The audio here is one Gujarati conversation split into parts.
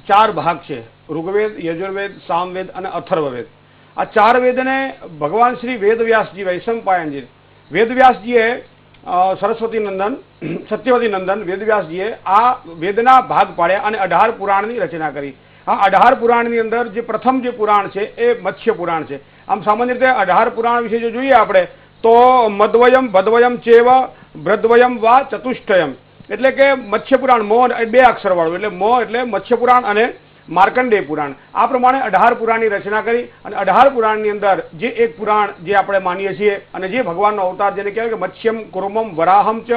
ચાર ભાગ છે, ઋગ્વેદ, યજુર્વેદ, સામવેદ અને અથર્વવેદ. આ ચાર વેદને ભગવાન શ્રી વેદવ્યાસજી વૈશંપાયનજી વેદવ્યાસજીએ સરસ્વતી નંદન સત્યવતી નંદન વેદવ્યાસજીએ આ વેદના ભાગ પાડ્યા અને 18 પુરાણની રચના કરી. આ 18 પુરાણની અંદર જે પ્રથમ જે પુરાણ છે એ મત્સ્ય પુરાણ છે. આમ સામાન્ય રીતે 18 પુરાણ વિશે જો જોઈએ આપણે તો મદ્વયમ ભદ્વયમ ચેવ ભ્રદ્વયમ વા ચતુષ્ટયમ, એટલે કે મત્સ્ય પુરાણ મો 2 અક્ષર વાળું, એટલે મો એટલે મત્સ્ય પુરાણ અને માર્કંડેય પુરાણ. આ પ્રમાણે 18 પુરાણની રચના કરી અને 18 પુરાણની અંદર જે એક પુરાણ જે આપણે માનીએ છીએ અને જે ભગવાનનો અવતાર જેને કહેવાય કે મત્સ્યમ કુર્મમ વરાહમ ચ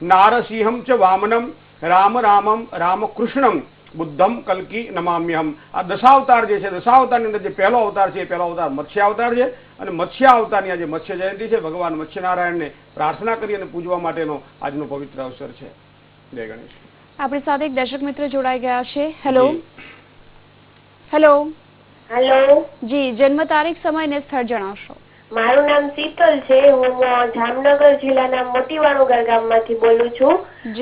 નારસિંહમ ચ વામનમ રામ રામમ રામકૃષ્ણમ બુદ્ધમ કલ્કી નમામ્યહમ. આ દશાવતાર જે છે, દશાવતારની અંદર જે પહેલો અવતાર છે એ પહેલો અવતાર મત્સ્ય અવતાર છે અને મત્સ્ય અવતારની આજે મત્સ્ય જયંતિ છે. ભગવાન મત્સ્યનારાયણને પ્રાર્થના કરી અને પૂજવા માટેનો આજનો પવિત્ર અવસર છે. જય ગણેશ. આપણી સાથે એક દર્શક મિત્ર જોડાઈ ગયા છે. હેલો હેલો હેલો જી, જન્મ તારીખ, સમય અને સ્થળ જણાવશો? મારું નામ શીતલ છે. હું જામનગર જિલ્લાના મોતીવાણુગર ગામમાંથી બોલું છું.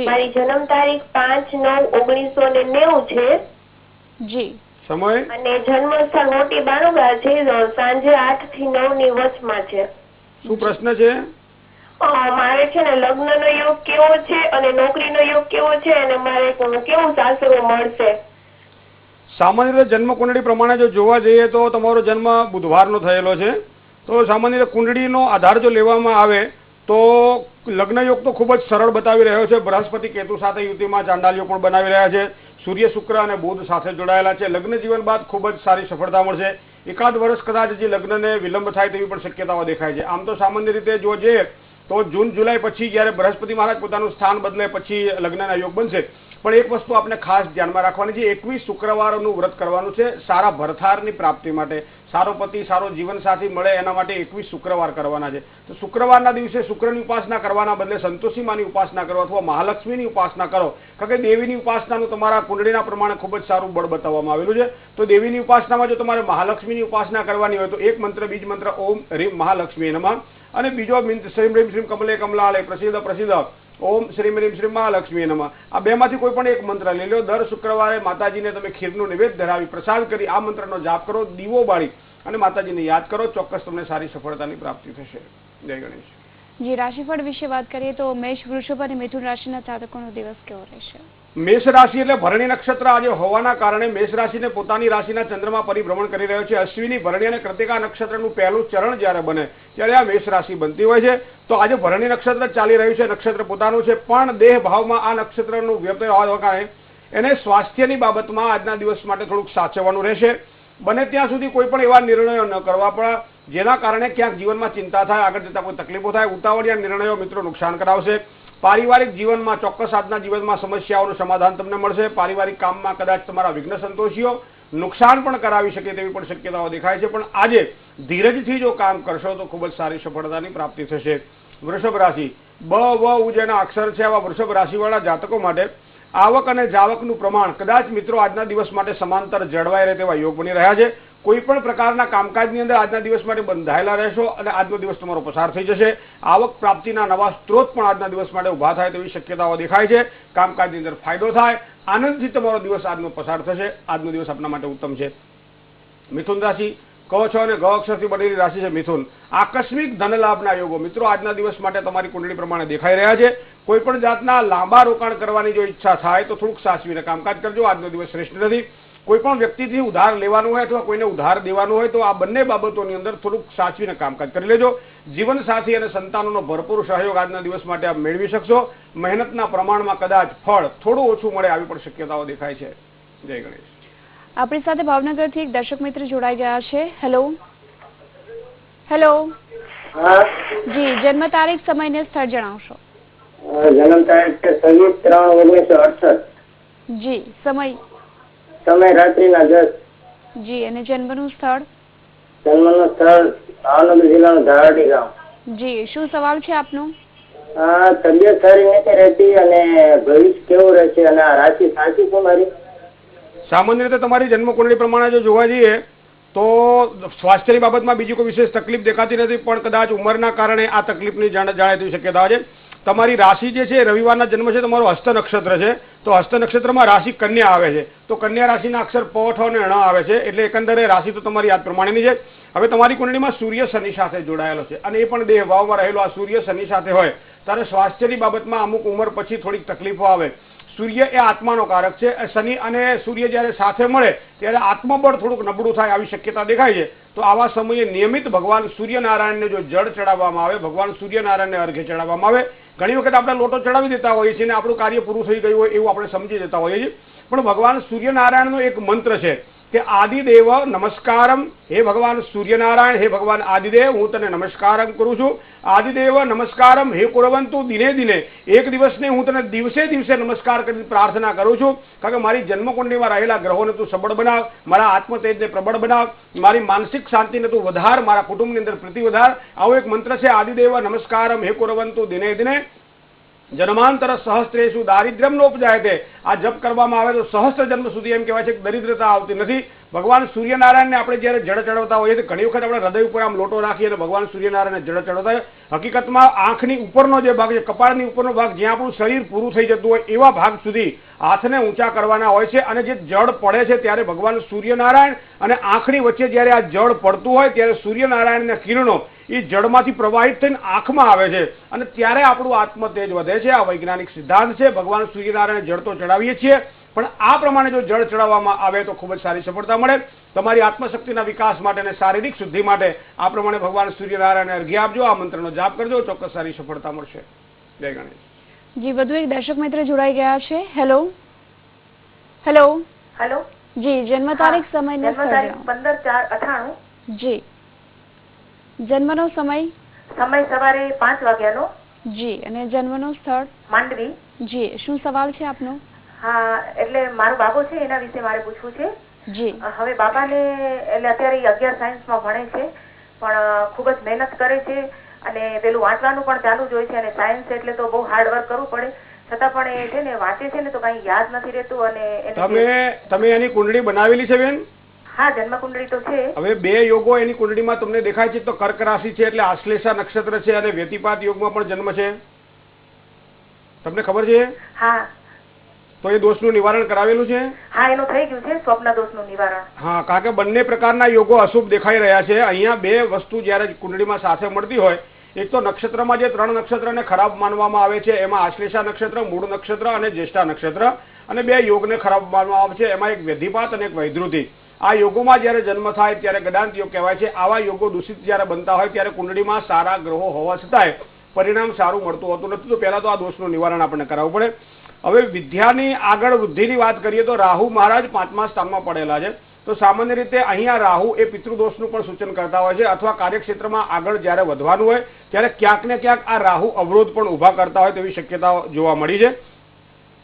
મારી જન્મ તારીખ 5/9/1990 છે. જી. સમય અને જન્મ સ્થળ મોટી બાણુગા છે. સાંજે 8 થી 9 ની વચમાં છે. શું પ્રશ્ન છે? મારે છે ને લગ્નનો યોગ કેવો છે અને નોકરીનો યોગ કેવો છે અને મારે કેવું સાસરું મળશે? સામાન્ય રીતે જન્મ કુંડળી પ્રમાણે જો જોવા જઈએ તો તમારો જન્મ બુધવારનો થયેલો છે. તો સામાન્ય રીતે કુંડળીનો આધાર જો લેવામાં આવે તો લગ્ન યોગ તો ખૂબ જ સરળ બતાવી રહ્યો છે. બૃહસ્પતિ કેતુ સાથે યુતિમાં ચાંડાલ યોગ પણ બનાવી રહ્યા છે. સૂર્ય શુક્ર અને બુધ સાથે જોડાયેલા છે. લગ્ન જીવન બાદ ખૂબ જ સારી સફળતા મળશે. એકાદ વર્ષ કદાચ જે લગ્નને વિલંબ થાય તેવી પણ શક્યતાઓ દેખાય છે. આમ તો સામાન્ય રીતે જો જોઈએ તો જૂન જુલાઈ પછી જ્યારે બૃહસ્પતિ મહારાજ પોતાનું સ્થાન બદલે પછી લગ્નના યોગ બનશે. પણ એક વસ્તુ આપણે ખાસ ધ્યાનમાં રાખવાની છે, 21 શુક્રવારનું વ્રત કરવાનું છે સારા ભરથારની પ્રાપ્તિ માટે. સારો પતિ, સારો જીવનસાથી મળે એના માટે 21 શુક્રવાર કરવાના છે. તો શુક્રવારના દિવસે શુક્રની ઉપાસના કરવાના બદલે સંતોષી માની ઉપાસના કરો અથવા મહાલક્ષ્મીની ઉપાસના કરો. કારણ કે દેવીની ઉપાસનાનું તમારા કુંડળીના પ્રમાણે ખૂબ જ સારું બળ બતાવવામાં આવેલું છે. તો દેવીની ઉપાસનામાં જો તમારે મહાલક્ષ્મીની ઉપાસના કરવાની હોય તો એક મંત્ર, બીજ મંત્ર ઓમ હ્રીમ મહાલક્ષ્મી નમઃ અને બીજો શ્રીમ હ્રીમ શ્રીમ કમલે કમલાલય પ્રસિદ્ધ પ્રસિદ્ધ ઓમ શ્રીમ હ્રીમ શ્રીમ મહાલક્ષ્મી નમઃ. આ બેમાંથી કોઈ પણ એક મંત્ર લઈ લો. દર શુક્રવારે માતાજીને તમે ખીરનું નિવેદ ધરાવી પ્રસાદ કરી આ મંત્રનો જાપ કરો, દીવો બાળી અને માતાજીને યાદ કરો. ચોક્કસ તમને સારી સફળતાની પ્રાપ્તિ થશે. જય ગણેશ. જી, રાશિફળ વિશે વાત કરીએ તો મેષ, વૃષભ અને મિથુન રાશિના જાતકોનો દિવસ કેવો રહેશે? મેષ રાશિ એટલે ભરણી નક્ષત્ર આજે હોવાના કારણે મેષ રાશિને પોતાની રાશિના ચંદ્રમા પરિભ્રમણ કરી રહ્યો છે. અશ્વિની, ભરણી અને કૃતિકા નક્ષત્રનું પહેલું ચરણ જ્યારે બને ત્યારે આ મેષ રાશિ બનતી હોય છે. તો આજે ભરણી નક્ષત્ર ચાલી રહ્યું છે. નક્ષત્ર પોતાનું છે પણ દેહ ભાવમાં આ નક્ષત્રનું વ્યતય હોવાના કારણે એને સ્વાસ્થ્યની બાબતમાં આજના દિવસ માટે થોડુંક સાચવવાનું રહેશે. બને ત્યાં સુધી કોઈ પણ એવા નિર્ણયો ન કરવા પડે જેના કારણે ક્યાંક જીવનમાં ચિંતા થાય, આગળ જતા કોઈ તકલીફો થાય. ઉતાવળિયા નિર્ણયો મિત્રો નુકસાન કરાવશે. પારિવારિક જીવનમાં ચોક્કસ આજના જીવનમાં સમસ્યાઓનું સમાધાન તમને મળશે. પારિવારિક કામમાં કદાચ તમારા વિઘ્ન સંતોષીઓ નુકસાન પણ કરાવી શકે તેવી પણ શક્યતાઓ દેખાય છે. પણ આજે ધીરજથી જો કામ કરશો તો ખૂબ જ સારી સફળતાની પ્રાપ્તિ થશે. વૃષભ રાશિ બ વ ઉ જેના અક્ષર છે આવા વૃષભ રાશિવાળા જાતકો માટે આવક અને જાવકનું પ્રમાણ કદાચ મિત્રો આજના દિવસ માટે સમાંતર જળવાઈ રહે તેવા યોગ બની રહ્યા છે. કોઈ પણ પ્રકારના કામકાજની અંદર આજના દિવસ માટે બંધાયેલા રહેશો અને આજનો દિવસ તમારો પસાર થઈ જશે. આવક પ્રાપ્તિના નવા સ્ત્રોત પણ આજના દિવસ માટે ઊભા થાય તેવી શક્યતાઓ દેખાય છે. કામકાજની અંદર ફાયદો થાય, આનંદથી તમારો દિવસ આજનો પસાર થશે. આજનો દિવસ આપના માટે ઉત્તમ છે. મિથુન રાશિ ક છ અને ગ અક્ષરથી બનેલી રાશિ છે મિથુન. આકસ્મિક ધન લાભના યોગો મિત્રો આજના દિવસ માટે તમારી કુંડળી પ્રમાણે દેખાઈ રહ્યા છે. કોઈ પણ જાતના લાંબા રોકાણ કરવાની જો ઈચ્છા થાય તો થોડુંક સાચવીને કામકાજ કરજો. આજનો દિવસ શ્રેષ્ઠ નથી. કોઈ પણ વ્યક્તિથી ઉધાર લેવાનું હોય અથવા કોઈને ઉધાર દેવાનું હોય તો આ બંને બાબતોની અંદર થોડુંક સાચવીને કામકાજ કરી લેજો. જીવનસાથી અને સંતાનોનો ભરપૂર સહયોગ આજના દિવસ માટે આપ મેળવી શકશો. મહેનતના પ્રમાણમાં કદાચ ફળ થોડું ઓછું મળે આવી પણ શક્યતાઓ દેખાય છે. જય ગણેશ. આપણી સાથે ભાવનગરથી એક દર્શક મિત્ર જોડાઈ ગયા છે. હેલો હેલો જી, જન્મ તારીખ, સમય અને સ્થળ જણાવશો? જન્મ તારીખ 26/3/1968. જી, સમય રાત્રિના 10. જી, અને જન્મનું સ્થળ? જન્મનું સ્થળ ભાવનગર જિલ્લાનું ધારાટી ગામ. જી, શું સવાલ છે આપનો? તબિયત સારી નથી રહેતી અને ભવિષ્ય કેવું રહેશે અને આ રાશિ સાચી છે મારી? સામાન્ય રીતે તમારી જન્મ કુંડળી પ્રમાણે જો જોવા જઈએ તો સ્વાસ્થ્યની બાબતમાં બીજી કોઈ વિશેષ તકલીફ દેખાતી નથી. પણ કદાચ ઉંમરના કારણે આ તકલીફની જાણે તેવી શક્યતા છે. તમારી રાશિ જે છે રવિવારના જન્મ છે, તમારો હસ્ત નક્ષત્ર છે, તો હસ્ત નક્ષત્રમાં રાશિ કન્યા આવે છે, તો કન્યા રાશિના અક્ષર પ, ઠ અને ણ આવે છે, એટલે એકંદરે રાશિ તો તમારી યાદ પ્રમાણેની છે. હવે તમારી કુંડળીમાં સૂર્ય શનિ સાથે જોડાયેલો છે અને એ પણ દેહ ભાવમાં રહેલો આ સૂર્ય શનિ સાથે હોય ત્યારે સ્વાસ્થ્યની બાબતમાં અમુક ઉંમર પછી થોડીક તકલીફો આવે. સૂર્ય એ આત્માનો કારક છે. શનિ અને સૂર્ય જ્યારે સાથે મળે ત્યારે આત્મબળ થોડુંક નબળું થાય આવી શક્યતા દેખાય છે. તો આવા સમયે નિયમિત ભગવાન સૂર્યનારાયણને જો જળ ચડાવવામાં આવે, ભગવાન સૂર્યનારાયણને અર્ઘ્ય ચડાવવામાં આવે, ઘણી વખત આપણે લોટો ચડાવી દેતા હોઈએ છીએ અને આપણું કાર્ય પૂરું થઈ ગયું હોય એવું આપણે સમજી જતા હોઈએ છીએ, પણ ભગવાન સૂર્યનારાયણનો એક મંત્ર છે કે આદિદેવ નમસ્કારમ, હે ભગવાન સૂર્યનારાયણ, હે ભગવાન આદિદેવ, હું તને નમસ્કારમ કરું છું. આદિદેવ નમસ્કારમ હે કુરવંતુ દિને દિને, એક દિવસને હું તને દિવસે દિવસે નમસ્કાર કરી પ્રાર્થના કરું છું, કારણ કે મારી જન્મકુંડળીમાં રહેલા ગ્રહોને તું સબળ બનાવ, મારા આત્મતેજને પ્રબળ બનાવ, મારી માનસિક શાંતિને તું વધાર, મારા કુટુંબની અંદર પ્રીતિ વધાર. આવો એક મંત્ર છે આદિદેવ નમસ્કારમ હે કુરવંતુ દિને દિને જન્માંતર સહસ્ત્રેષુ દારિદ્ર્યમ નોપજાયતે. આ જપ કરવામાં આવે તો સહસ્ત્ર જન્મ સુધી એમ કહેવાય છે કે દરિદ્રતા આવતી નથી. ભગવાન સૂર્યનારાયણને આપણે જ્યારે જળ ચડાવતા હોઈએ તો ઘણી વખત આપણે હૃદય ઉપર આમ લોટો રાખીએ અને ભગવાન સૂર્યનારાયણને જળ ચડાવતા હોય. હકીકતમાં આંખની ઉપરનો જે ભાગ છે, કપાળની ઉપરનો ભાગ, જ્યાં આપણું શરીર પૂરું થઈ જતું હોય એવા ભાગ સુધી હાથને ઊંચા કરવાના હોય છે અને જે જળ પડે છે ત્યારે ભગવાન સૂર્યનારાયણ અને આંખની વચ્ચે જ્યારે આ જળ પડતું હોય ત્યારે સૂર્યનારાયણના કિરણો એ જળમાંથી પ્રવાહિત થઈને આંખમાં આવે છે અને ત્યારે આપણું આત્મતેજ વધે છે. આ વૈજ્ઞાનિક સિદ્ધાંત છે. ભગવાન સૂર્યનારાયણ જળ તો ચડાવીએ છીએ, પણ આ પ્રમાણે જો જળ ચડાવવામાં આવે તો ખૂબ જ સારી સફળતા મળે. તમારી આત્મશક્તિના વિકાસ માટે અને શારીરિક શુદ્ધિ માટે આ પ્રમાણે ભગવાન સૂર્યનારાયણને અર્ઘ્ય આપજો, આ મંત્રનો જાપ કરજો, ચોક્કસ સારી સફળતા મળશે. જય ગણેશ. જી, વધુ એક દર્શક મિત્ર જોડાઈ ગયા છે. હેલો હેલો હેલો જી, જન્મ તારીખ, સમય ને સ્થળ જણાવો. 15/4/98. જી, જન્મનો સમય? સમય સવારે 5 વાગ્યાનો. જી, અને જન્મનું સ્થળ? માંડવી. જી, શું સવાલ છે આપનો? હા, એટલે મારો બાબો છે એના વિશે મારે પૂછવું છે. જી. હવે બાબાને એટલે અત્યારે 11 સાયન્સમાં ભણે છે, પણ ખૂબ જ મહેનત કરે છે અને પેલું વાંચવાનું પણ ચાલુ જ હોય છે અને સાયન્સ એટલે તો બહુ હાર્ડ વર્ક કરવું પડે, છતાં પણ એ છે ને વાંચે છે ને તો કઈ યાદ નથી રહેતું. અને તમે એની કુંડળી બનાવેલી છે બેન? હા, જન્મ કુંડળી તો છે. હવે 2 યોગો એની કુંડળીમાં તમને દેખાય છે, તો કર્ક રાશિ છે એટલે આશ્લેષા નક્ષત્ર છે અને વ્યતિપાત યોગમાં પણ જન્મ છે. તમને ખબર છે? હા. તો એ દોષનું નિવારણ કરાવેલું છે? હા, એનું થઈ ગયું છે, સ્વપ્ન દોષનું નિવારણ. હા, કારણ કે બંને પ્રકારના યોગો અશુભ દેખાઈ રહ્યા છે. અહીંયા 2 વસ્તુ જ્યારે કુંડળીમાં સાથે મળતી હોય, એક તો નક્ષત્રમાં જે 3 નક્ષત્રને ખરાબ માનવામાં આવે છે એમાં આશ્લેષા નક્ષત્ર, મૂળ નક્ષત્ર અને જ્યેષ્ઠા નક્ષત્ર, અને 2 યોગને ખરાબ માનવામાં આવે છે, એમાં એક વ્યધિપાત અને એક વૈધૃતિ. આ યોગોમાં જ્યારે જન્મ થાય ત્યારે ગદાંત યોગ કહેવાય છે. આવા યોગો દૂષિત જ્યારે બનતા હોય ત્યારે કુંડળીમાં સારા ગ્રહો હોવા છતાંય પરિણામ સારું મળતું હોતું નથી. તો પહેલા તો આ દોષનું નિવારણ આપણને કરાવવું પડે. હવે વિદ્યાની આગળ વૃદ્ધિની વાત કરીએ તો રાહુ મહારાજ 5મા સ્થાનમાં પડેલા છે. તો સામાન્ય રીતે અહીંયા રાહુ એ પિતૃદોષનું પણ સૂચન કરતા હોય છે, અથવા કાર્યક્ષેત્રમાં આગળ જ્યારે વધવાનું હોય ત્યારે ક્યાંક ને ક્યાંક આ રાહુ અવરોધ પણ ઊભા કરતા હોય તેવી શક્યતાઓ જોવા મળી છે.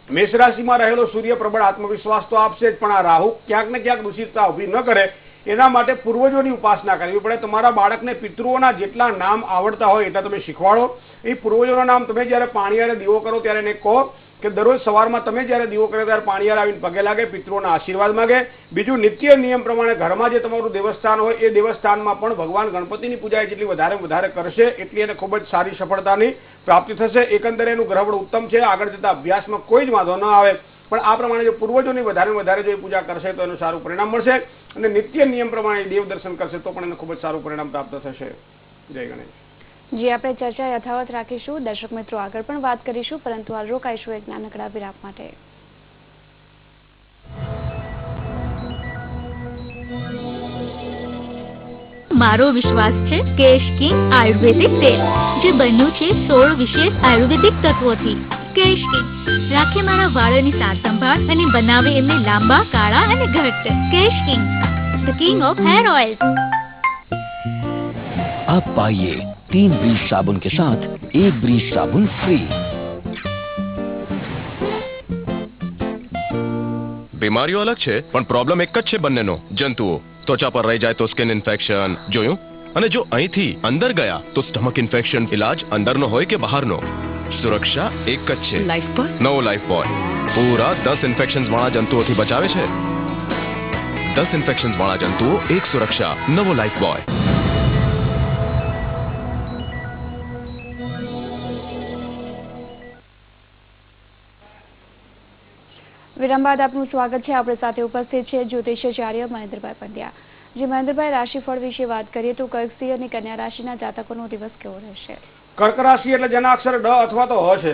મેષ રાશિમાં રહેલો સૂર્ય પ્રબળ આત્મવિશ્વાસ તો આપશે જ, પણ આ રાહુ ક્યાંક ને ક્યાંક દૂષિતતા ઊભી ન કરે એના માટે પૂર્વજોની ઉપાસના કરવી પડે. તમારા બાળકને પિતૃઓના જેટલા નામ આવડતા હોય એટલા તમે શીખવાડો. એ પૂર્વજોના નામ તમે જ્યારે પાણીયારે દીવો કરો ત્યારે એને કહો કે દરરોજ સવારમાં તમે જ્યારે દીવો કરો ત્યારે પાણીયારે આવીને પગે લાગે, પિતૃઓના આશીર્વાદ માગે. બીજું, નિત્ય નિયમ પ્રમાણે ઘરમાં જે તમારું દેવસ્થાન હોય એ દેવસ્થાનમાં પણ ભગવાન ગણપતિની પૂજા જેટલી વધારે કરશે એટલી એને ખૂબ જ સારી સફળતાની પ્રાપ્તિ થશે. એકંદરે એનું ગ્રહબળ ઉત્તમ છે, આગળ જતા અભ્યાસમાં કોઈ જ વાંધો ન આવે. પણ આ પ્રમાણે જો પૂર્વજોની વધારે જો પૂજા કરશે તો એનું સારું પરિણામ મળશે, અને નિત્ય નિયમ પ્રમાણે દેવ દર્શન કરશે તો પણ એને ખૂબ જ સારું પરિણામ પ્રાપ્ત થશે. જય ગણેશ. જી, આપણે ચર્ચા યથાવત રાખીશું. દર્શક મિત્રો આગળ પણ વાત કરીશું, પરંતુ હાલ રોકાઈશું એક નાનકડા વિરામ માટે. મારો વિશ્વાસ છે કેશ કિંગ આયુર્વેદિક તેલ, જે બન્યું છે 16 વિશેષ આયુર્વેદિક તત્વોથી. કેશ કિંગ રાખે મારા વાળની સાર સંભાળ અને બનાવે એમને લાંબા, કાળા અને ઘટ્ટ. Kesh King, the king of hair oil. आप पाइए 3 ब्रीज साबुन के साथ 1 ब्रीज साबुन फ्री. बीमारियों अलग છે પણ પ્રોબ્લેમ એક જ છે બંનેનો, જંતુઓ. ત્વચા પર રહી જાય તો સ્કિન ઇન્ફેક્શન, જોયું? અને જો અહીંથી અંદર ગયા તો સ્ટમક ઇન્ફેક્શન. ઇલાજ અંદરનો હોય કે બહારનો, સુરક્ષા એક જ છે. લાઈફ બોય, નવો લાઈફ બોય પૂરા 10 ઇન્ફેક્શન્સ વાળા જંતુઓથી બચાવે છે. 10 ઇન્ફેક્શન્સ વાળા જંતુઓ, એક સુરક્ષા, નવો લાઈફ બોય. વિરામ બાદ આપનું સ્વાગત છે. આપણી સાથે ઉપસ્થિત છે જ્યોતિષાચાર્ય મહેન્દ્રભાઈ પંડ્યા. જે મહેન્દ્રભાઈ, રાશિફળ વિશે વાત કરીએ તો કર્ક, સિંહ અને કન્યા રાશિના જાતકોનો દિવસ કેવો રહેશે? કર્ક રાશિ એટલે જેના અક્ષર ડ અથવા તો હ છે.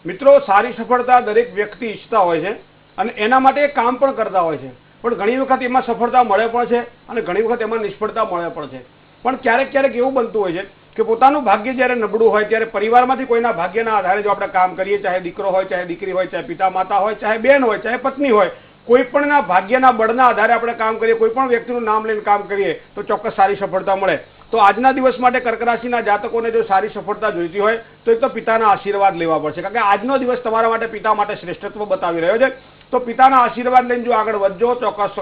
મિત્રો, સારી સફળતા દરેક વ્યક્તિ ઈચ્છતા હોય છે અને એના માટે કામ પણ કરતા હોય છે, પણ ઘણી વખત એમાં સફળતા મળે પણ છે અને ઘણી વખત એમાં નિષ્ફળતા મળે પણ છે. પણ ક્યારેક ક્યારેક એવું બનતું હોય છે કે પોતાનું ભાગ્ય જ્યારે નબળું હોય ત્યારે પરિવારમાંથી કોઈના ભાગ્યના આધારે જો આપણે કામ કરીએ, ચાહે દીકરો હોય, ચાહે દીકરી હોય, ચાહે પિતા માતા હોય, ચાહે બેન હોય, ચાહે પત્ની હોય, કોઈ પણના ભાગ્યના બળના આધારે આપણે કામ કરીએ, કોઈ પણ વ્યક્તિનું નામ લઈને કામ કરીએ તો ચોક્કસ સારી સફળતા મળે. તો આજના દિવસ માટે કર્ક રાશિના જાતકોને જો સારી સફળતા જોઈતી હોય તો એક તો પિતાના આશીર્વાદ લેવા પડશે, કારણ કે આજનો દિવસ તમારા માટે પિતા માટે શ્રેષ્ઠત્વ બતાવી રહ્યો છે. તો પિતાના આશીર્વાદ લઈને જો આગળ વધજો ચોક્કસ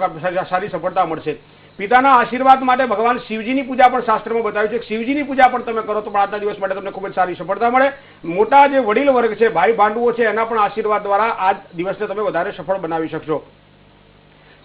સારી સફળતા મળશે. પિતાના આશીર્વાદ માટે ભગવાન શિવજીની પૂજા પણ શાસ્ત્રમાં બતાવ્યું છે. શિવજીની પૂજા પણ તમે કરો તો પણ આજના દિવસ માટે તમને ખૂબ જ સારી સફળતા મળે. મોટા જે વડીલ વર્ગ છે, ભાઈ ભાંડુઓ છે, એના પણ આશીર્વાદ દ્વારા આજ દિવસને તમે વધારે સફળ બનાવી શકશો.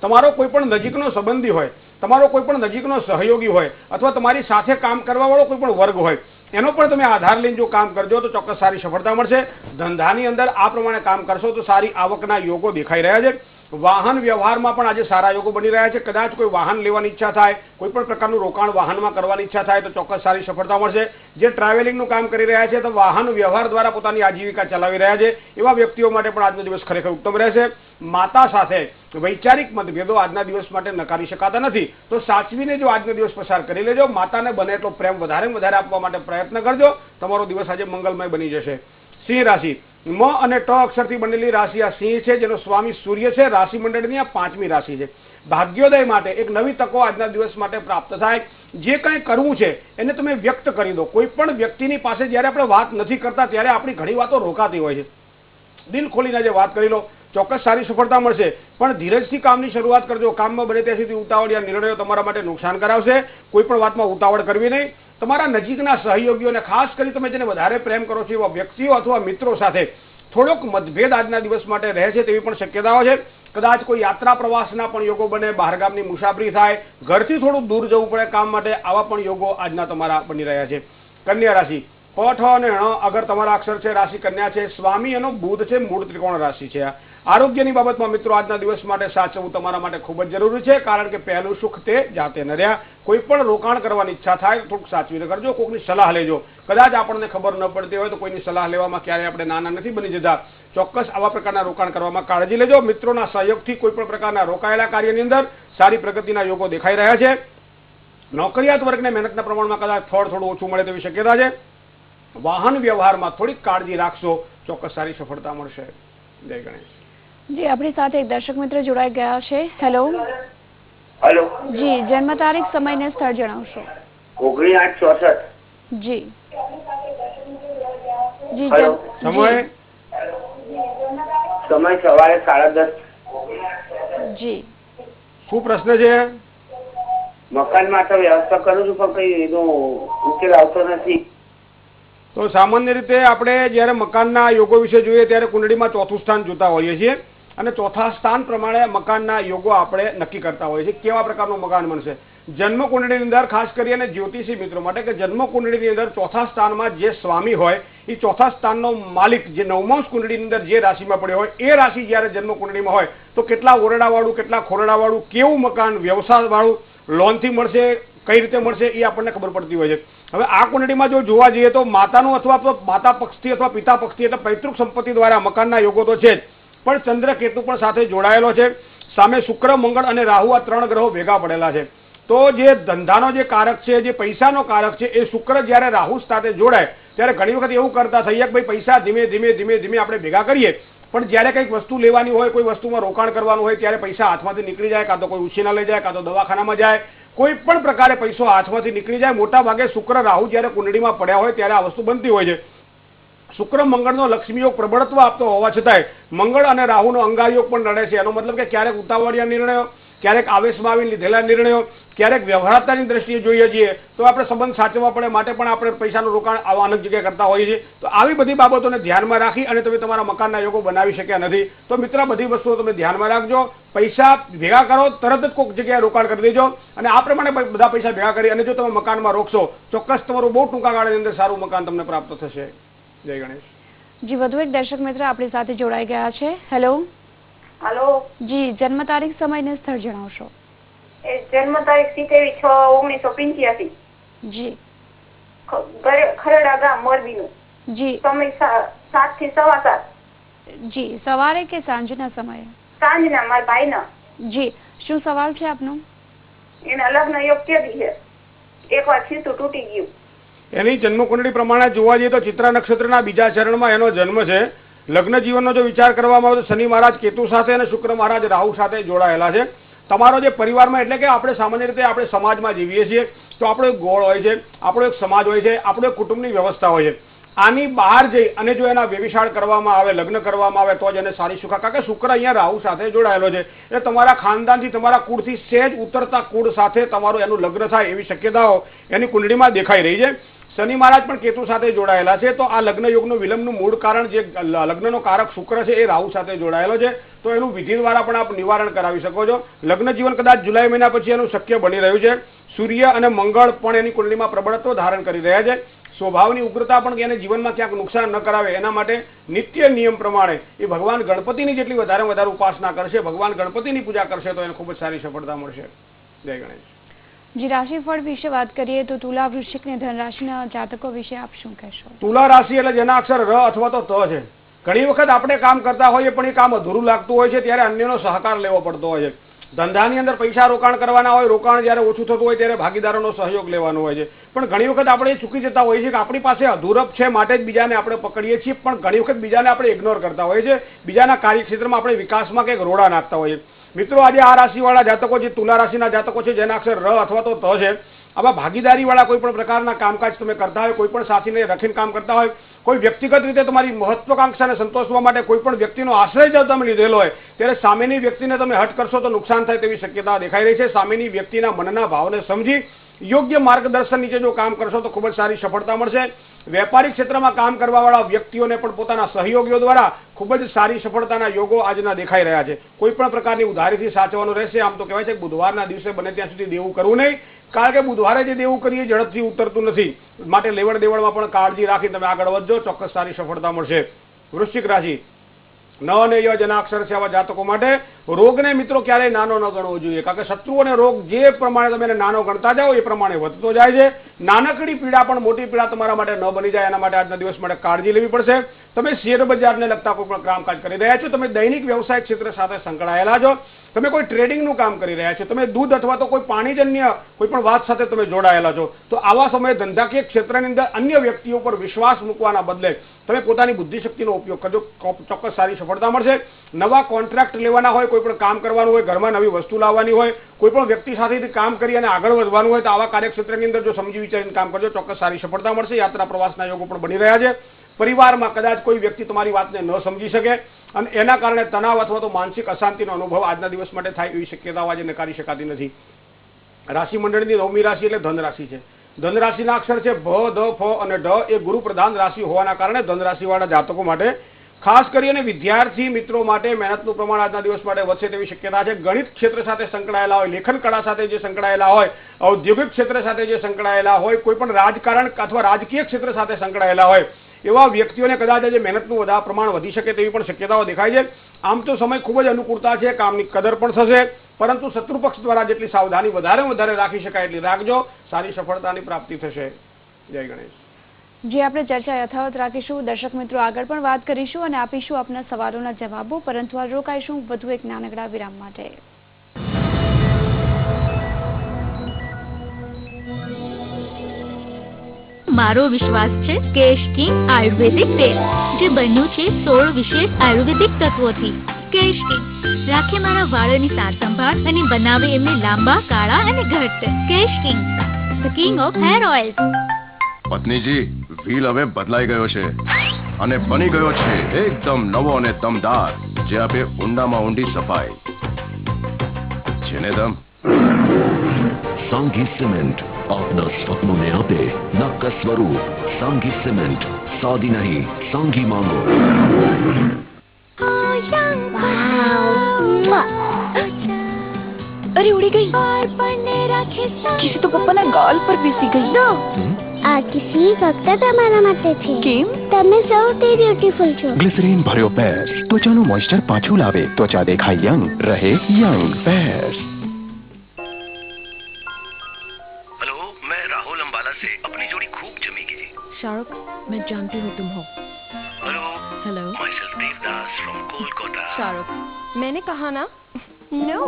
તમારો કોઈ પણ નજીકનો સંબંધી હોય, તમારો કોઈ પણ નજીકનો સહયોગી હોય અથવા તમારી સાથે કામ કરવા વાળો કોઈ પણ વર્ગ હોય, એનો પણ તમે આધાર લઈને જો કામ કરજો તો ચોક્કસ સારી સફળતા મળશે. ધંધાની અંદર આ પ્રમાણે કામ કરશો તો સારી આવકના યોગો દેખાઈ રહ્યા છે. વાહન વ્યવહારમાં પણ આજે સારા યોગો બની રહ્યા છે. કદાચ કોઈ વાહન લેવાની ઈચ્છા થાય, કોઈ પણ પ્રકારનું રોકાણ વાહનમાં કરવાની ઈચ્છા થાય તો ચોક્કસ સારી સફળતા મળશે. જે ટ્રાવેલિંગનું કામ કરી રહ્યા છે તો વાહન વ્યવહાર દ્વારા પોતાની આજીવિકા ચલાવી રહ્યા છે, એવા વ્યક્તિઓ માટે પણ આજનો દિવસ ખરેખર ઉત્તમ રહેશે. માતા સાથે વૈચારિક મતભેદો આજના દિવસ માટે નકારી શકાતા નથી, તો સાચવીને જો આજનો દિવસ પસાર કરી લેજો. માતાને બને એટલો પ્રેમ વધારે વધારે આપવા માટે પ્રયત્ન કરજો. તમારો દિવસ આજે મંગલમય બની જશે. સિંહ રાશિ, મ અને ટ અક્ષરથી બનેલી રાશિ આ સિંહ છે, જેનો સ્વામી સૂર્ય છે. રાશિ મંડળની આ 5મી રાશિ છે. ભાગ્યોદય માટે એક નવી તકો આજના દિવસ માટે પ્રાપ્ત થાય. જે કંઈ કરવું છે એને તમે વ્યક્ત કરી દો. કોઈ પણ વ્યક્તિની પાસે જ્યારે આપણે વાત નથી કરતા ત્યારે આપણી ઘણી વાતો રોકાતી હોય છે. દિલ ખોલીને આજે વાત કરી લો, ચોક્કસ સારી સફળતા મળશે. પણ ધીરજથી કામની શરૂઆત કરજો. કામમાં બને ત્યાં સુધી ઉતાવળિયા નિર્ણયો તમારા માટે નુકસાન કરાવશે. કોઈ પણ વાતમાં ઉતાવળ કરવી નહીં. તમારા નજીકના સહયોગીઓને, ખાસ કરી તમે જેને વધારે પ્રેમ કરો છો એવા વ્યક્તિઓ અથવા મિત્રો સાથે થોડોક મતભેદ આજના દિવસ માટે રહે છે તેવી પણ શક્યતાઓ છે. કદાચ કોઈ યાત્રા પ્રવાસના પણ યોગો બને, બહારગામની મુસાફરી થાય, ઘરથી થોડું દૂર જવું પડે કામ માટે, આવા પણ યોગો આજના તમારા બની રહ્યા છે. કન્યા રાશિ, પ, ઠ અને ણ અગર તમારા અક્ષર છે. રાશિ કન્યા છે. સ્વામી એનો બુધ છે. મૂળ ત્રિકોણ રાશિ છે. આરોગ્યની બાબતમાં મિત્રો આજના દિવસ માટે સાચવવું તમારા માટે ખૂબ જ જરૂરી છે, કારણ કે પહેલું સુખ તે જાતે ન રહ્યા. કોઈ પણ રોકાણ કરવાની ઈચ્છા થાય તો થોડુંક સાચવીને કરજો. કોઈની સલાહ લેજો. કદાચ આપણને ખબર ન પડતી હોય તો કોઈની સલાહ લેવામાં ક્યારેય આપણે નાના નથી બની જતા. ચોક્કસ આવા પ્રકારના રોકાણ કરવામાં કાળજી લેજો. મિત્રોના સહયોગથી કોઈ પણ પ્રકારના રોકાયેલા કાર્યની અંદર સારી પ્રગતિના યોગો દેખાઈ રહ્યા છે. નોકરિયાત વર્ગને મહેનતના પ્રમાણમાં કદાચ ફળ થોડું ઓછું મળે તેવી શક્યતા છે. વાહન વ્યવહારમાં થોડીક કાળજી રાખશો, ચોક્કસ સારી સફળતા મળશે. જય ગણેશ. જી, આપણી સાથે એક દર્શક મિત્ર જોડાઈ ગયા છે. હેલો. હેલો. જી, જન્મ તારીખ, સમય ને સ્થળ જણાવશો. 19/8/64. જી જી. હેલો. સમય સવારે 10:30. જી. શું પ્રશ્ન છે? મકાન માટે વ્યવસ્થા કરું છું પણ કઈ એનો ઉકેલ આવતો નથી. તો સામાન્ય રીતે આપણે જ્યારે મકાનના યોગો વિશે જોઈએ ત્યારે કુંડળીમાં ચોથું સ્થાન જોતા હોઈએ છીએ અને ચોથા સ્થાન પ્રમાણે મકાનના યોગો આપણે નક્કી કરતા હોઈએ છીએ કેવા પ્રકારનું મકાન બનશે. જન્મ કુંડળીની અંદર ખાસ કરીને જ્યોતિષી મિત્રો માટે કે જન્મ કુંડળીની અંદર ચોથા સ્થાનમાં જે સ્વામી હોય એ ચોથા સ્થાનનો માલિક જે નવમાંશ કુંડળીની અંદર જે રાશિમાં પડ્યો હોય એ રાશિ જ્યારે જન્મ કુંડળીમાં હોય તો કેટલા ઓરડાવાળું, કેટલા ખોરડાવાળું, કેવું મકાન, વ્યવસાયવાળું, લોનથી મળશે, કઈ રીતે મળશે એ આપણને ખબર પડતી હોય છે. હવે આ કુંડળીમાં જો જોવા જઈએ તો માતાનું અથવા માતા પક્ષથી અથવા પિતા પક્ષથી એટલે પૈતૃક સંપત્તિ દ્વારા મકાનના યોગો તો છે જ, પણ ચંદ્ર કેતુ પણ સાથે જોડાયેલો છે. સામે શુક્ર, મંગળ અને રાહુ આ 3 ગ્રહો ભેગા પડેલા છે. તો જે ધંધાનો જે કારક છે, જે પૈસાનો કારક છે, એ શુક્ર જ્યારે રાહુ સાથે જોડાય ત્યારે ઘણી વખત એવું કરતા થઈએ કે ભાઈ પૈસા ધીમે ધીમે આપણે ભેગા કરીએ, પણ જ્યારે કંઈક વસ્તુ લેવાની હોય, કોઈ વસ્તુમાં રોકાણ કરવાનું હોય ત્યારે પૈસા હાથમાંથી નીકળી જાય, કાં તો કોઈ ઉછીના લઈ જાય, કાં તો દવાખાનામાં જાય, કોઈ પણ પ્રકારે પૈસો હાથમાંથી નીકળી જાય. મોટા ભાગે શુક્ર રાહુ જ્યારે કુંડળીમાં પડ્યા હોય ત્યારે આ વસ્તુ બનતી હોય છે. શુક્ર મંગળનો લક્ષ્મીયોગ પ્રબળત્વ આપતો હોવા છતાંય મંગળ અને રાહુનો અંગારયોગ પણ નડે છે. એનો મતલબ કે ક્યારેક ઉતાવળિયા નિર્ણયો, ક્યારેક આવેશમાં આવીને લીધેલા નિર્ણયો, ક્યારેક વ્યવહારતાની દ્રષ્ટિએ જોઈએ છીએ તો આપણે સંબંધ સાચવવા પડે માટે પણ આપણે પૈસાનું રોકાણ આવા અનેક જગ્યાએ કરતા હોઈએ છીએ. તો આવી બધી બાબતોને ધ્યાનમાં રાખી અને તમે તમારા મકાનના યોગો બનાવી શક્યા નથી તો મિત્ર બધી વસ્તુઓ તમે ધ્યાનમાં રાખજો. પૈસા ભેગા કરો, તરત જ કોઈક જગ્યાએ રોકાણ કરી દેજો અને આ પ્રમાણે બધા પૈસા ભેગા કરી અને જો તમે મકાનમાં રોકશો ચોક્કસ તમારું બહુ ટૂંકા ગાળાની અંદર સારું મકાન તમને પ્રાપ્ત થશે. જય ગણેશ. જી, વધુ એક દર્શક મિત્ર આપણી સાથે જોડાઈ ગયા છે. હેલો. હાલો. જી, જન્મ તારીખ, સમય ને સ્થળ જણાવશો. એ જન્મ તારીખ 27/6/1985. જી. ખરેડા ગામ, મોરબીનું. જી. સમય 7 થી 7:15. જી, સવારે કે સાંજના સમયે? સાંજના, મારા ભાઈના. જી, શું સવાલ છે આપનો? એના લગ્ન યોગ કેદી છે? એકવાર છીતું તૂટી ગયું. એની જન્મકુંડળી પ્રમાણે જોવા જઈએ તો ચિત્રા નક્ષત્રના બીજા ચરણમાં એનો જન્મ છે. લગ્ન જીવનનો જો વિચાર કરવામાં આવે તો શનિ મહારાજ કેતુ સાથે અને શુક્ર મહારાજ રાહુ સાથે જોડાયેલા છે. તમારો જે પરિવારમાં, એટલે કે આપણે સામાન્ય રીતે આપણે સમાજમાં જીવીએ છીએ તો આપણો એક ગોળ હોય છે, આપણો એક સમાજ હોય છે, આપણો એક કુટુંબની વ્યવસ્થા હોય છે. આની બહાર જઈ અને જો એના વ્યભિચાર કરવામાં આવે, લગ્ન કરવામાં આવે તો જ એને સારી સુખા, કારણ કે શુક્ર અહીંયા રાહુ સાથે જોડાયેલો છે. એટલે તમારા ખાનદાનથી, તમારા કુળથી સહેજ ઉતરતા કુળ સાથે તમારું એનું લગ્ન થાય એવી શક્યતાઓ એની કુંડળીમાં દેખાઈ રહી છે. શનિ મહારાજ પણ કેતુ સાથે જોડાયેલા છે. તો આ લગ્ન યોગનું વિલંબનું મૂળ કારણ જે લગ્નનો કારક શુક્ર છે એ રાહુ સાથે જોડાયેલો છે. તો એનું વિધિ દ્વારા પણ આપ નિવારણ કરાવી શકો છો. લગ્ન જીવન કદાચ જુલાઈ મહિના પછી એનું શક્ય બની રહ્યું છે. સૂર્ય અને મંગળ પણ એની કુંડળીમાં પ્રબળત્વ ધારણ કરી રહ્યા છે. સ્વભાવની ઉગ્રતા પણ એને જીવનમાં ક્યાંક નુકસાન ન કરાવે એના માટે નિત્ય નિયમ પ્રમાણે એ ભગવાન ગણપતિની જેટલી વધારે વધારે ઉપાસના કરશે, ભગવાન ગણપતિની પૂજા કરશે તો એને ખૂબ જ સારી સફળતા મળશે. જય ગણેશ. જી, રાશિફળ વિશે વાત કરીએ તો તુલા, વૃશ્ચિક ને ધન રાશિના જાતકો વિશે આપ શું કહેશો? તુલા રાશિ એટલે જેના અક્ષર ર અથવા તો ત છે. ઘણી વખત આપણે કામ કરતા હોઈએ પણ એ કામ અધૂરું લાગતું હોય છે, ત્યારે અન્યનો સહકાર લેવો પડતો હોય છે. ધંધાની અંદર પૈસા રોકાણ કરવાના હોય, રોકાણ જ્યારે ઓછું થતું હોય ત્યારે ભાગીદારોનો સહયોગ લેવાનો હોય છે. પણ ઘણી વખત આપણે એ ચૂકી જતા હોઈએ છીએ કે આપણી પાસે અધૂરપ છે માટે જ બીજાને આપણે પકડીએ છીએ, પણ ઘણી વખત બીજાને આપણે ઇગ્નોર કરતા હોઈએ છીએ. બીજાના કાર્યક્ષેત્રમાં આપણે વિકાસમાં કંઈક રોડા નાખતા હોઈએ. મિત્રો, આજે આ રાશિવાળા જાતકો, જે તુલા રાશિના જાતકો છે જેના અક્ષર ર અથવા તો ત છે, આવા ભાગીદારીવાળા કોઈ પણ પ્રકારના કામકાજ તમે કરતા હોય, કોઈ પણ સાથીને રખીને કામ કરતા હોય, કોઈ વ્યક્તિગત રીતે તમારી મહત્વાકાંક્ષાને સંતોષવા માટે કોઈ પણ વ્યક્તિનો આશ્રય જો તમે લીધેલો હોય ત્યારે સામેની વ્યક્તિને તમે હટ કરશો તો નુકસાન થાય તેવી શક્યતા દેખાઈ રહી છે. સામેની વ્યક્તિના મનના ભાવને સમજી યોગ્ય માર્ગદર્શન નીચે જો કામ કરશો તો ખૂબ જ સારી સફળતા મળશે. વેપારિક ક્ષેત્રમાં કામ કરવાવાળા વ્યક્તિઓને પણ પોતાના સહયોગીઓ દ્વારા ખૂબ જ સારી સફળતાના યોગો આજના દેખાઈ રહ્યા છે. કોઈ પણ પ્રકારની ઉધારીથી સાચવવાનું રહેશે. આમ તો કહેવાય છે કે બુધવારના દિવસે બને ત્યાં સુધી દેવું કરવું નહીં, કારણ કે બુધવારે જે દેવું કરીએ ઝડપથી ઉતરતું નથી. માટે લેવડ દેવડમાં પણ કાળજી રાખી તમે આગળ વધજો, ચોક્કસ સારી સફળતા મળશે. વૃશ્ચિક રાશિ, ન અને ય જેના અક્ષર છે આવા જાતકો માટે રોગને મિત્રો ક્યારેય નાનો ન ગણવો જોઈએ, કારણ કે શત્રુ અને રોગ જે પ્રમાણે તમે એને નાનો ગણતા જાઓ એ પ્રમાણે વધતો જાય છે. નાનકડી પીડા પણ મોટી પીડા તમારા માટે ન બની જાય એના માટે આજના દિવસ માટે કાળજી લેવી પડશે. તમે શેર બજારને લગતા કોઈ પણ કામકાજ કરી રહ્યા છો, તમે દૈનિક વ્યવસાય ક્ષેત્ર સાથે સંકળાયેલા છો, તમે કોઈ ટ્રેડિંગનું કામ કરી રહ્યા છો, તમે દૂધ અથવા તો કોઈ પાણીજન્ય કોઈ પણ વાત સાથે તમે જોડાયેલા છો, તો આવા સમયે ધંધાકીય ક્ષેત્રની અંદર અન્ય વ્યક્તિઓ પર વિશ્વાસ મૂકવાના બદલે તમે પોતાની બુદ્ધિશક્તિનો ઉપયોગ કરજો, ચોક્કસ સારી સફળતા મળશે. નવા કોન્ટ્રાક્ટ લેવાના હોય, કોઈ પણ કામ કરવાનું હોય, ઘરમાં નવી વસ્તુ લાવવાની હોય, કોઈ પણ વ્યક્તિ સાથેથી કામ કરી અને આગળ વધવાનું હોય તો આવા કાર્યક્ષેત્રની અંદર જો સમજી વિચારીને કામ કરજો, ચોક્કસ સારી સફળતા મળશે. યાત્રા પ્રવાસના યોગો પણ બની રહ્યા છે. પરિવારમાં કદાચ કોઈ વ્યક્તિ તમારી વાતને ન સમજી શકે અને એના કારણે તણાવ અથવા તો માનસિક અશાંતિનો અનુભવ આજના દિવસ માટે થાય એવી શક્યતાઓ આજે નકારી શકાતી નથી. રાશિ મંડળની 9મી રાશિ એટલે ધન રાશિ છે. ધન રાશિના અક્ષર છે ભ, ધ, ફ અને ઢ. એ ગુરુ પ્રધાન રાશિ હોવાના કારણે ધન રાશિવાળા જાતકો માટે, ખાસ કરીને વિદ્યાર્થી મિત્રો માટે મહેનતનું પ્રમાણ આજના દિવસ માટે વધશે તેવી શક્યતા છે. ગણિત ક્ષેત્ર સાથે સંકળાયેલા હોય, લેખન કળા સાથે જે સંકળાયેલા હોય, ઔદ્યોગિક ક્ષેત્ર સાથે જે સંકળાયેલા હોય, કોઈ પણ રાજકારણ અથવા રાજકીય ક્ષેત્ર સાથે સંકળાયેલા હોય એવા વ્યક્તિઓને કદાચ આજે મહેનતનું પ્રમાણ વધી શકે તેવી પણ શક્યતાઓ દેખાય છે. આમ તો સમય ખૂબ જ અનુકૂળતા છે, કામની કદર પણ થશે, પરંતુ શત્રુપક્ષ દ્વારા જેટલી સાવધાની વધારે રાખી શકાય એટલી રાખજો, સારી સફળતાની પ્રાપ્તિ થશે. જય ગણેશ. જે આપણે ચર્ચા યથાવત રાખીશું. દર્શક મિત્રો, આગળ પણ વાત કરીશું અને આપીશું આપના સવાલોના જવાબો, પરંતુ આ રોકાઈશું વધુ એક નાનકડા વિરામ માટે. મારો વિશ્વાસ છે કેશ કિંગ આયુર્વેદિક તેલ, જે બન્યું છે 16 વિશેષ આયુર્વેદિક તત્વોથી. કેશ કિંગ રાખે મારા વાળની સાર સંભાળ અને બનાવે એમને લાંબા, કાળા અને ઘટ્ટ. Kesh King, the king of hair oil. પત્નીજી, વ્હીલ હવે બદલાઈ ગયો છે અને બની ગયો છે એકદમ નવો અને દમદાર, જે આપે ઊંડામાં ઊંડી સફાઈ. જેને દમ सांगी सीमेंट अपना स्वप्नों में आपे नक्का स्वरूप. सांगी सीमेंट, सादी नहीं, सांगी मांगो. अरे उड़ी गई. किसी तो पप्पा ना गाल पर बेसी गई. આ કિસી ફક્ત તમારા માટે છે. કેમ? તમે સૌથી બ્યુટીફુલ છો. ગ્લિસરીન ભર્યો પેર્સ ત્વચાનું મોઇસ્ચર પાછું લાવે, ત્વચા દેખાય યંગ, રહે યંગ. પેર્સ. हेलो, मैं राहुल अंबाला से अपनी जोड़ी खूब जमेगी. शाहरुख, मैं जानती हूँ तुम हो. Hello hello. My self Devdas from Kolkata. Shahrukh, मैंने कहा ना. नो.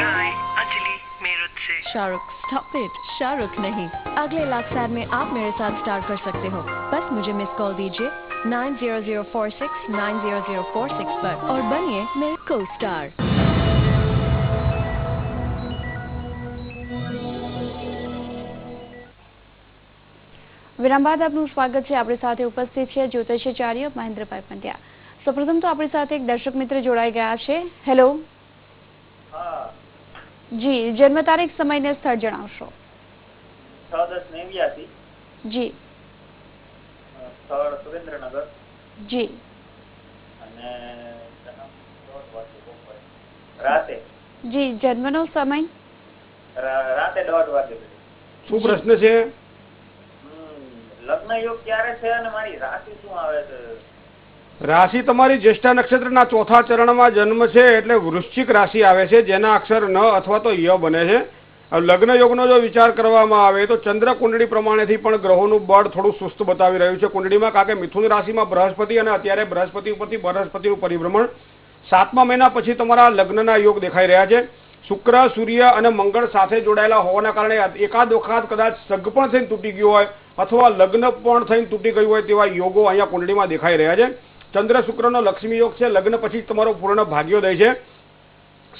हाय अंजलि मेरठ से. Shahrukh, stop it. शाहरुख नहीं, अगले लाख साल में आप मेरे साथ स्टार कर सकते हो. बस मुझे मिस कॉल दीजिए 9004690046 पर और बनिए मेरे को स्टार. વિરામ બાદ આપનું સ્વાગત છે. આપણી સાથે ઉપસ્થિત છે જ્યોતિષાચાર્ય મહેન્દ્રભાઈ પંડ્યા. સૌપ્રથમ તો આપણી સાથે એક દર્શક મિત્ર જોડાઈ ગયા છે. હેલો. જી, જન્મ તારીખ, સમય ને સ્થળ જણાવશો. 6-10-89. જી. સ્થળ સુરેન્દ્રનગર. જી. અને રાતે. જી, જન્મનો સમય. રાતે 1:30 વાગે. શું પ્રશ્ન છે? લગ્ન યોગ ક્યારે છે અને મારી રાશિ શું આવે છે? રાશિ તમારી જ્યેષ્ઠા નક્ષત્રના ચોથા ચરણમાં જન્મ છે એટલે વૃશ્ચિક રાશિ આવે છે, જેના અક્ષર ન અથવા તો ય બને છે. લગ્ન યોગનો જો વિચાર કરવામાં આવે તો ચંદ્ર કુંડળી પ્રમાણેથી પણ ગ્રહોનું બળ થોડું સુસ્ત બતાવી રહ્યું છે કુંડળીમાં, કારણ કે મિથુન રાશિમાં બૃહસ્પતિ અને અત્યારે બૃહસ્પતિ ઉપરથી બૃહસ્પતિનું પરિભ્રમણ 7મા મહિના પછી તમારા લગ્નના યોગ દેખાઈ રહ્યા છે. શુક્ર, સૂર્ય અને મંગળ સાથે જોડાયેલા હોવાના કારણે એકાદ વખત કદાચ સગ પણ થઈને તૂટી ગયું હોય અથવા લગ્ન પણ થઈને તૂટી ગયું હોય તેવા યોગો અહીંયા કુંડળીમાં દેખાઈ રહ્યા છે. ચંદ્ર શુક્રનો લક્ષ્મી યોગ છે. લગ્ન પછી તમારો પૂર્ણ ભાગ્યોદય છે.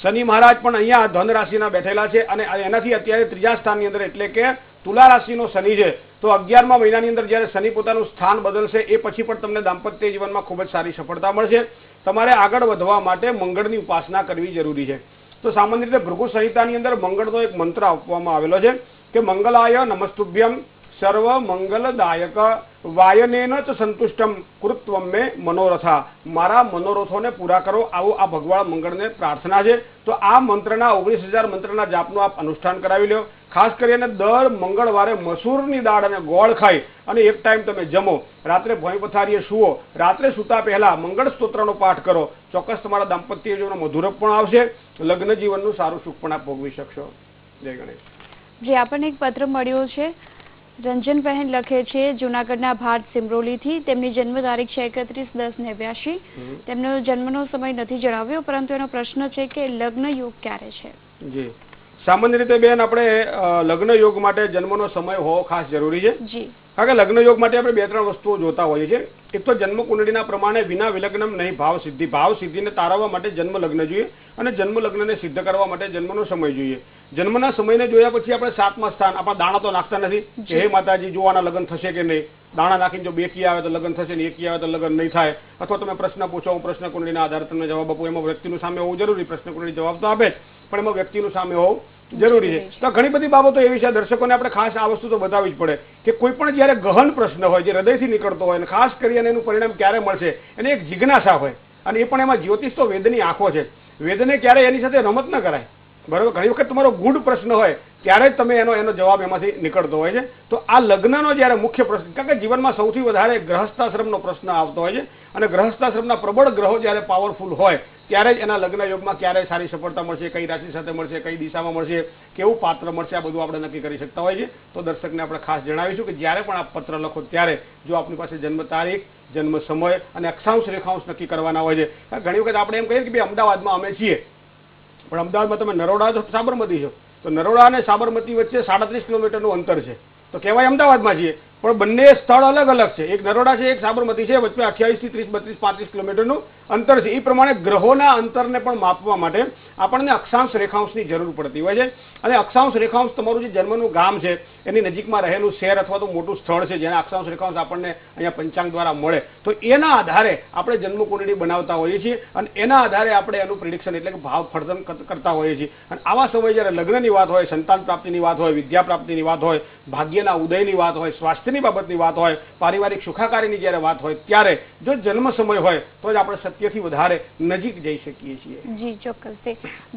શનિ મહારાજ પણ અહીંયા ધન રાશિના બેઠેલા છે અને એનાથી અત્યારે 3જા સ્થાનની અંદર એટલે કે તુલા રાશિનો શનિ છે. તો 11મા મહિનાની અંદર જ્યારે શનિ પોતાનું સ્થાન બદલશે એ પછી પણ તમને દાંપત્ય જીવનમાં ખૂબ જ સારી સફળતા મળશે. તમારે આગળ વધવા માટે મંગળની ઉપાસના કરવી જરૂરી છે. તો સામાન્ય રીતે ભૃગુ સંહિતાની અંદર મંગળનો એક મંત્ર આપવામાં આવેલો છે કે મંગલાય નમસ્તુભ્યમ સર્વ મંગલદાયક વાયનેન ચ સંતુષ્ટમ કૃત્વમ મે મનોરથા. મારા મનોરથોને પૂરા કરો, આવું આ ભગવાન મંગળને પ્રાર્થના છે. તો આ મંત્રના 19,000 મંત્રના જાપનું આપ અનુષ્ઠાન કરાવી લો. ખાસ કરીને દર મંગળવારે મસૂરની દાળ અને ગોળ ખાઈ અને એક ટાઈમ તમે જમો, રાત્રે ભોંય પથારીએ સુવો, રાત્રે સૂતા પહેલા મંગળ સ્તોત્રનો પાઠ કરો. ચોક્કસ તમારા દાંપત્ય જીવનનો મધુરપ પણ આવશે, લગ્ન જીવનનું સારું સુખ પણ આપ ભોગવી શકશો. જય ગણેશ. જે આપણને એક પત્ર મળ્યો છે, રંજનબહેન લખે છે જૂનાગઢના ભાટ સિમરોલીથી. તેમની જન્મ તારીખ છે 31-10-89. તેમનો જન્મનો સમય નથી જણાવ્યો, પરંતુ એનો પ્રશ્ન છે કે લગ્ન યોગ ક્યારે છે. જી, સામાન્ય રીતે બેન આપણે લગ્ન યોગ માટે જન્મનો સમય હોવો ખાસ જરૂરી છે. જી, કારણ કે લગ્ન યોગ માટે આપણે 2-3 વસ્તુઓ જોતા હોઈએ છીએ. એક તો જન્મ કુંડળીના પ્રમાણે વિના વિલગ્નમ નહીં ભાવ સિદ્ધિ. ભાવ સિદ્ધિને તારવવા માટે જન્મ લગ્ન જોઈએ અને જન્મ લગ્નને સિદ્ધ કરવા માટે જન્મનો સમય જોઈએ. જન્મના સમયને જોયા પછી આપણે 7મા સ્થાન, આપણા દાણા તો નાખતા નથી કે હે માતાજી જોવાના લગ્ન થશે કે નહીં. દાણા નાખીને જો 2 કી આવે તો લગ્ન થશે ને 1 કી આવે તો લગ્ન નહીં થાય. અથવા તમે પ્રશ્ન પૂછો, હું પ્રશ્ન કુંડળીના આધારે તમને જવાબ આપું. એમાં વ્યક્તિનું સામે હોવું જરૂરી. પ્રશ્ન કુંડળી જવાબ તો આપે જ, પણ એમાં વ્યક્તિનું સામે હોવું જરૂરી છે. તો ઘણી બધી બાબતો એવી છે, દર્શકોને આપણે ખાસ આ વસ્તુ તો બતાવવી જ પડે કે કોઈ પણ જ્યારે ગહન પ્રશ્ન હોય, જે હૃદયથી નીકળતો હોય અને ખાસ કરીને એનું પરિણામ ક્યારે મળશે એની એક જિજ્ઞાસા હોય. અને એ પણ એમાં જ્યોતિષ તો વેદની આંખો છે. વેદને ક્યારે એની સાથે રમત ન કરાય. બરાબર, ઘણી વખત તમારો ગુડ પ્રશ્ન હોય ત્યારે જ તમે એનો જવાબ એમાંથી નીકળતો હોય છે. તો આ લગ્નનો જ્યારે મુખ્ય પ્રશ્ન, કારણ કે જીવનમાં સૌથી વધારે ગ્રહસ્થાશ્રમનો પ્રશ્ન આવતો હોય છે અને ગ્રહસ્થાશ્રમના પ્રબળ ગ્રહો જ્યારે પાવરફુલ હોય ત્યારે જ એના લગ્ન યોગમાં ક્યારે સારી સફળતા મળશે, કઈ રાશિ સાથે મળશે, કઈ દિશામાં મળશે, કેવું પાત્ર મળશે, આ બધું આપણે નક્કી કરી શકતા હોય છે. તો દર્શકને આપણે ખાસ જણાવીશું કે જ્યારે પણ આપ પત્ર લખો ત્યારે જો આપની પાસે જન્મ તારીખ, જન્મ સમય અને અક્ષાંશ રેખાંશ નક્કી કરવાના હોય છે. ઘણી વખત આપણે એમ કહીએ કે ભાઈ અમદાવાદમાં અમે છીએ, પણ અમદાવાદમાં તમે નરોડા છો, સાબરમતી છો, તો નરોડા અને સાબરમતી વચ્ચે 37 કિલોમીટરનું અંતર છે. તો કહેવાય અમદાવાદમાં છીએ, પણ બંને સ્થળ અલગ અલગ છે. એક નરોડા છે, એક સાબરમતી છે. વચ્ચે 28 થી 30, 32, 35 કિલોમીટરનું અંતર છે. એ પ્રમાણે ગ્રહોના અંતરને પણ માપવા માટે આપણને અક્ષાંશ રેખાંશની જરૂર પડતી હોય છે. અને અક્ષાંશ રેખાંશ તમારું જે જન્મનું ગામ છે એની નજીકમાં રહેલું શહેર અથવા તો મોટું સ્થળ છે જેના અક્ષાંશ રેખાંશ આપણને અહીંયા પંચાંગ દ્વારા મળે. તો એના આધારે આપણે જન્મ કુંડળી બનાવતા હોઈએ છીએ અને એના આધારે આપણે એનું પ્રિડિક્શન એટલે કે ભાવ ફળતન કરતા હોઈએ છીએ. અને આવા સમયે જ્યારે લગ્નની વાત હોય, સંતાન પ્રાપ્તિની વાત હોય, વિદ્યા પ્રાપ્તિની વાત હોય, ભાગ્યના ઉદયની વાત હોય, સ્વાસ્થ્યની બાબતની વાત હોય, પારિવારિક સુખાકારીની જ્યારે વાત હોય ત્યારે જો જન્મ સમય હોય તો જ આપણે સત્ય શક્યથી વધારે નજીક જઈ શકીએ છીએ. જી ચોક્કસ.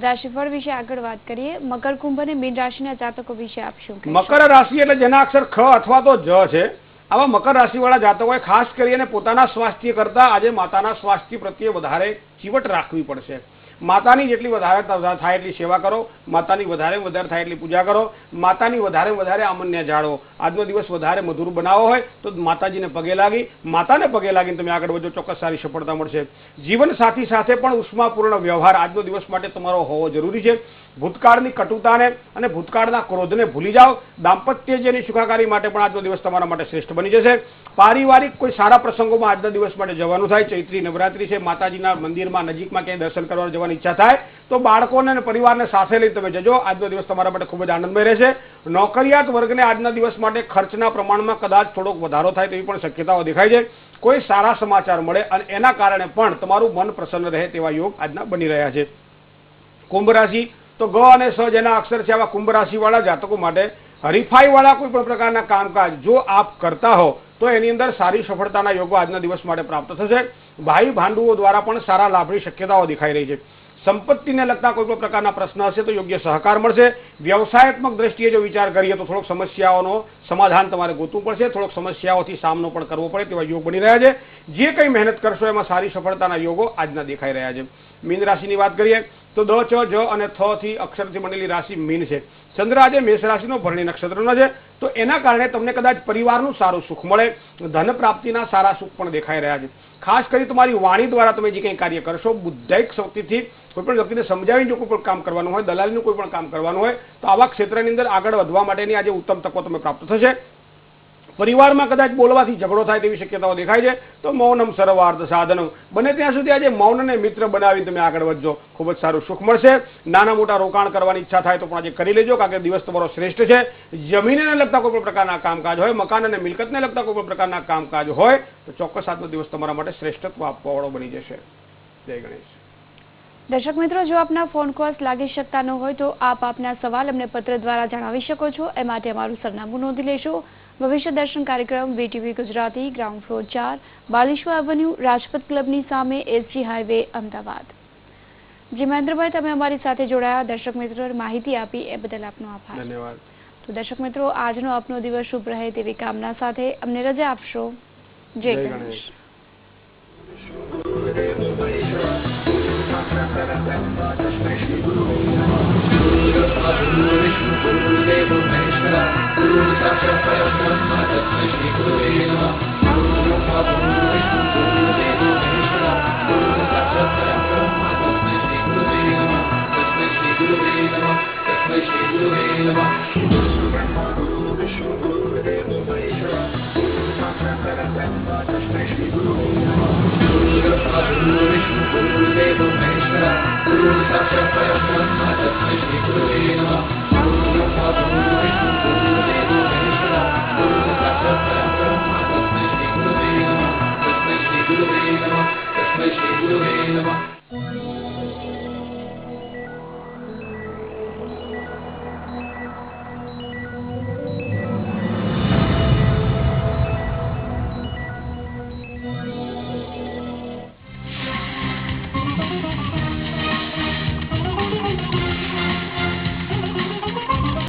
રાશિફળ વિશે આગળ વાત કરીએ. મકર, કુંભ અને મીન રાશિના જાતકો વિશે આપ શું કહેશો? મકર રાશિ એટલે જેના અક્ષર ખ અથવા તો જ છે, આવા મકર રાશિવાળા જાતકોએ ખાસ કરીને પોતાના સ્વાસ્થ્ય કરતા આજે માતાના સ્વાસ્થ્ય પ્રત્યે વધારે ચીવટ રાખવી પડશે. માતાની જેટલી વધારે થાય એટલી સેવા કરો, માતાની વધારે થાય એટલી પૂજા કરો, માતાની વધારે આમન્ય જાળવો. આજનો દિવસ વધારે મધુર બનાવો હોય તો માતાજીને પગે લાગીને તમે આગળ વધો, ચોક્કસ સારી સફળતા મળશે. જીવન સાથી સાથે પણ ઉષ્માપૂર્ણ વ્યવહાર આજનો દિવસ માટે તમારો હોવો જરૂરી છે. ભૂતકાળની કટુતાને અને ભૂતકાળના ક્રોધને ભૂલી જાઓ. દાંપત્ય જેની સુખાકારી માટે પણ આજનો દિવસ તમારા માટે શ્રેષ્ઠ બની જશે. પારિવારિક કોઈ સારા પ્રસંગોમાં આજના દિવસ માટે જવાનું થાય. ચૈત્રી નવરાત્રી છે, માતાજીના મંદિરમાં નજીકમાં ક્યાંય દર્શન કરવા જવાની ઈચ્છા થાય તો બાળકોને અને પરિવારને સાથે લઈને તમે જજો. આજનો દિવસ તમારા માટે ખૂબ જ આનંદમય રહેશે. નોકરિયાત વર્ગને આજના દિવસ માટે ખર્ચના પ્રમાણમાં કદાચ થોડોક વધારો થાય તેવી પણ શક્યતાઓ દેખાય છે. કોઈ સારા સમાચાર મળે અને એના કારણે પણ તમારું મન પ્રસન્ન રહે તેવા યોગ આજના બની રહ્યા છે. કુંભ રાશિ તો ગ અને સ જેના અક્ષર છે, આવા કુંભ રાશિવાળા જાતકો માટે હરીફાઈવાળા કોઈ પણ પ્રકારના કામકાજ જો આપ કરતા હો તો એની અંદર સારી સફળતાના યોગો આજના દિવસ માટે પ્રાપ્ત થશે. ભાઈ ભાંડુઓ દ્વારા પણ સારા લાભની શક્યતાઓ દેખાઈ રહી છે. સંપત્તિને લગતા કોઈ પણ પ્રકારના પ્રશ્ન હશે તો યોગ્ય સહકાર મળશે. વ્યવસાયાત્મક દ્રષ્ટિએ જો વિચાર કરીએ તો થોડોક સમસ્યાઓનો સમાધાન તમારે ગોતવું પડશે, થોડોક સમસ્યાઓથી સામનો પણ કરવો પડે તેવા યોગ બની રહ્યા છે. જે કંઈ મહેનત કરશો એમાં સારી સફળતાના યોગો આજના દેખાઈ રહ્યા છે. મીન રાશિની વાત કરીએ તો દ, ચ, જ અને થ થી અક્ષરથી બનેલી રાશિ મીન છે. ચંદ્ર આજે મેષ રાશિનો ભરણી નક્ષત્રનો છે, તો એના કારણે તમને કદાચ પરિવારનું સારું સુખ મળે, ધન પ્રાપ્તિના સારા સુખ પણ દેખાઈ રહ્યા છે. ખાસ કરી તમારી વાણી દ્વારા તમે જે કંઈ કાર્ય કરશો, બુદ્ધાયિક શક્તિથી કોઈ પણ વ્યક્તિને સમજાવીને જો કોઈ પણ કામ કરવાનું હોય, દલાલીનું કોઈ પણ કામ કરવાનું હોય તો આવા ક્ષેત્રની અંદર આગળ વધવા માટેની આજે ઉત્તમ તકો તમે પ્રાપ્ત થશે. પરિવારમાં કદાચ બોલવાથી ઝઘડો થાય તેવી શક્યતાઓ દેખાય છે, તો મૌનમ સર્વાર્થ સાધનમ, બને ત્યાં સુધી આજે મૌનને મિત્ર બનાવી તમે આગળ વધજો, ખૂબ જ સારું સુખ મળશે. નાના મોટા રોકાણ કરવાની ઈચ્છા થાય તો પણ આજે કરી લેજો, કારણ કે દિવસ તમારો શ્રેષ્ઠ છે. જમીનને લગતા કોઈ પણ પ્રકારના કામકાજ હોય, મકાન અને મિલકતને લગતા કોઈ પણ પ્રકારના કામકાજ હોય તો ચોક્કસ આજનો દિવસ તમારા માટે શ્રેષ્ઠત્વ આપવાવાળો બની જશે. જય ગણેશ. દર્શક મિત્રો, જો આપના ફોન કોલ્સ લાગી શકતા ન હોય તો આપ આપના સવાલ અમને પત્ર દ્વારા જણાવી શકો છો. એ માટે અમારું સરનામું નોંધી લેશો. ભવિષ્ય દર્શન કાર્યક્રમ VTV Gujarati, ground floor 4, Baleshwar avenue, Rajpath ક્લબની સામે, SG હાઈવે, અમદાવાદ. જી મહેન્દ્રભાઈ, તમે અમારી સાથે જોડાયા, દર્શક મિત્રો માહિતી આપી એ બદલ આપનો આભાર. ધન્યવાદ. તો દર્શક મિત્રો, આજનો આપનો દિવસ શુભ રહે તેવી કામના સાથે અમને રજા આપશો. જય ગણેશ. Viष्nu